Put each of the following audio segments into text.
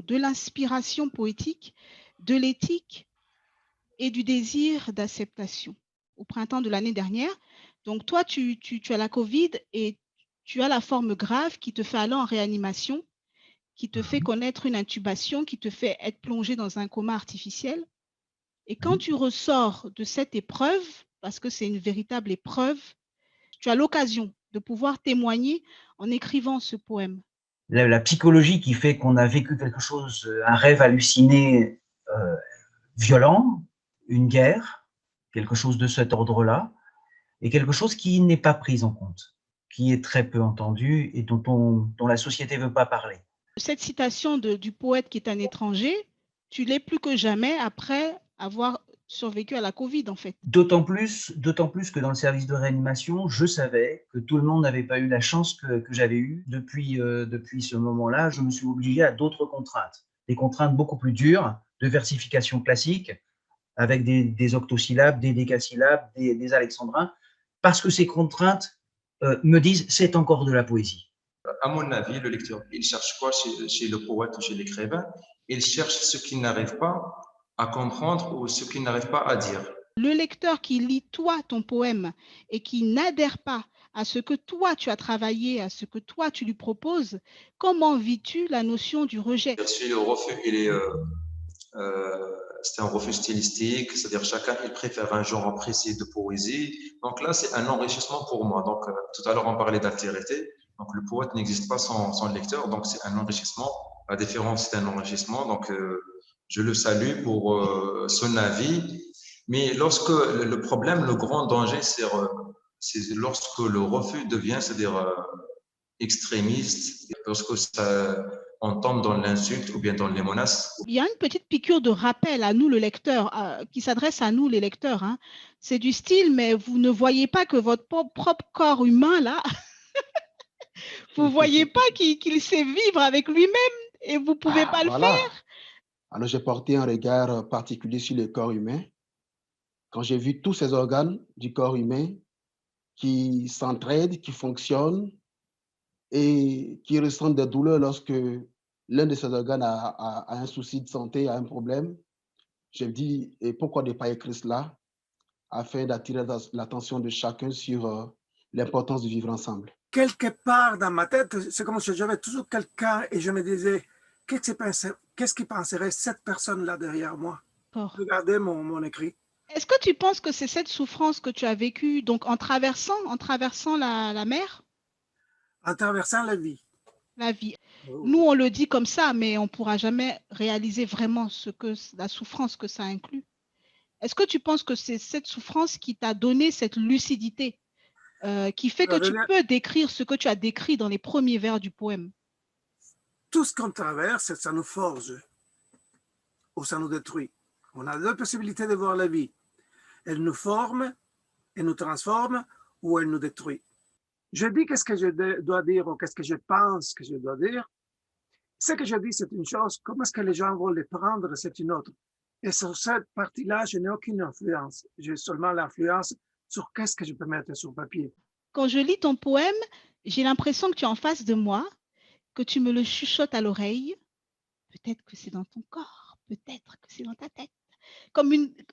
de l'inspiration poétique, de l'éthique et du désir d'acceptation au printemps de l'année dernière. Donc toi, tu as la Covid et tu as la forme grave qui te fait aller en réanimation, qui te fait connaître une intubation, qui te fait être plongé dans un coma artificiel. Et quand tu ressors de cette épreuve, parce que c'est une véritable épreuve, tu as l'occasion de pouvoir témoigner en écrivant ce poème. La psychologie qui fait qu'on a vécu quelque chose, un rêve halluciné violent, une guerre, quelque chose de cet ordre-là, et quelque chose qui n'est pas pris en compte, qui est très peu entendu et dont la société ne veut pas parler. Cette citation du poète qui est un étranger, tu l'es plus que jamais après avoir survécu à la Covid, en fait. D'autant plus que dans le service de réanimation, je savais que tout le monde n'avait pas eu la chance que j'avais eue. Depuis ce moment-là, je me suis obligé à d'autres contraintes, des contraintes beaucoup plus dures, de versification classique, avec des octosyllabes, des décasyllabes, des alexandrins, parce que ces contraintes me disent c'est encore de la poésie. À mon avis, le lecteur, il cherche quoi chez le poète ou chez l'écrivain? Il cherche ce qu'il n'arrive pas à comprendre ou ce qu'il n'arrive pas à dire. Le lecteur qui lit toi, ton poème, et qui n'adhère pas à ce que toi tu as travaillé, à ce que toi tu lui proposes, comment vis-tu la notion du rejet? Si le refus, c'est un refus stylistique, c'est-à-dire chacun il préfère un genre précis de poésie. Donc là, c'est un enrichissement pour moi. Donc tout à l'heure, on parlait d'altérité. Donc le poète n'existe pas sans le lecteur, donc c'est un enrichissement. La différence, c'est un enrichissement. Donc je le salue pour son avis. Mais lorsque le problème, le grand danger, c'est lorsque le refus devient, c'est-à-dire extrémiste, lorsque on tombe dans l'insulte ou bien dans les menaces. Il y a une petite piqûre de rappel à nous, le lecteur, qui s'adresse à nous, les lecteurs. Hein. C'est du style, mais vous ne voyez pas que votre propre corps humain, là, vous ne voyez pas qu'il sait vivre avec lui-même et vous ne pouvez pas le faire. Alors, j'ai porté un regard particulier sur le corps humain. Quand j'ai vu tous ces organes du corps humain qui s'entraident, qui fonctionnent et qui ressentent des douleurs lorsque l'un de ces organes a un souci de santé, a un problème, je me dis, et pourquoi ne pas écrire cela afin d'attirer l'attention de chacun sur l'importance de vivre ensemble. Quelque part dans ma tête, c'est comme si j'avais toujours quelqu'un et je me disais, qu'est-ce qui penserait cette personne-là derrière moi? Regardez mon écrit. Est-ce que tu penses que c'est cette souffrance que tu as vécue donc en traversant la mer? En traversant la vie. La vie. Nous, on le dit comme ça, mais on ne pourra jamais réaliser vraiment la souffrance que ça inclut. Est-ce que tu penses que c'est cette souffrance qui t'a donné cette lucidité, qui fait que tu peux décrire ce que tu as décrit dans les premiers vers du poème? Tout ce qu'on traverse, ça nous forge ou ça nous détruit. On a deux possibilités de voir la vie. Elle nous forme, elle nous transforme ou elle nous détruit. Je dis qu'est-ce que je dois dire ou qu'est-ce que je pense que je dois dire. Ce que je dis, c'est une chose. Comment est-ce que les gens vont le prendre, c'est une autre. Et sur cette partie-là, je n'ai aucune influence. J'ai seulement l'influence sur qu'est-ce que je peux mettre sur papier. Quand je lis ton poème, j'ai l'impression que tu es en face de moi, que tu me le chuchotes à l'oreille. Peut-être que c'est dans ton corps, peut-être que c'est dans ta tête.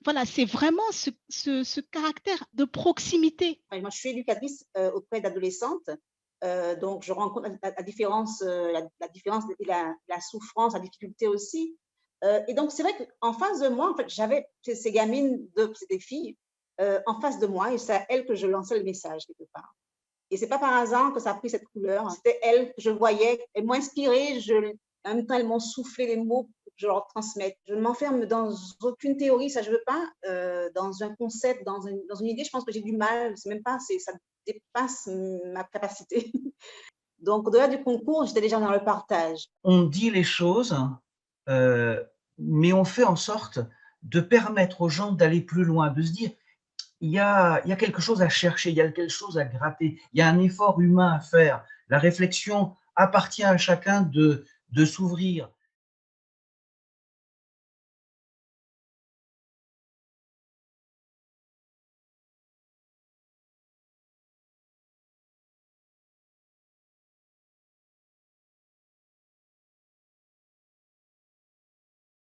Voilà, c'est vraiment ce caractère de proximité. Moi, je suis éducatrice auprès d'adolescentes, donc je rencontre la différence et la souffrance, la difficulté aussi. Et donc, c'est vrai qu'en face de moi, en fait, j'avais ces gamines, des filles, en face de moi, et c'est à elles que je lançais le message quelque part. Et c'est pas par hasard que ça a pris cette couleur. C'était elles que je voyais, elles m'ont inspirée, en même temps, elles m'ont soufflé les mots pour que je leur transmette. Je ne m'enferme dans aucune théorie, ça je veux pas, dans un concept, dans une idée, je pense que j'ai du mal, c'est même pas, ça dépasse ma capacité. Donc, au-delà du concours, j'étais déjà dans le partage. On dit les choses, mais on fait en sorte de permettre aux gens d'aller plus loin, de se dire, il y a quelque chose à chercher, il y a quelque chose à gratter, il y a un effort humain à faire. La réflexion appartient à chacun de s'ouvrir.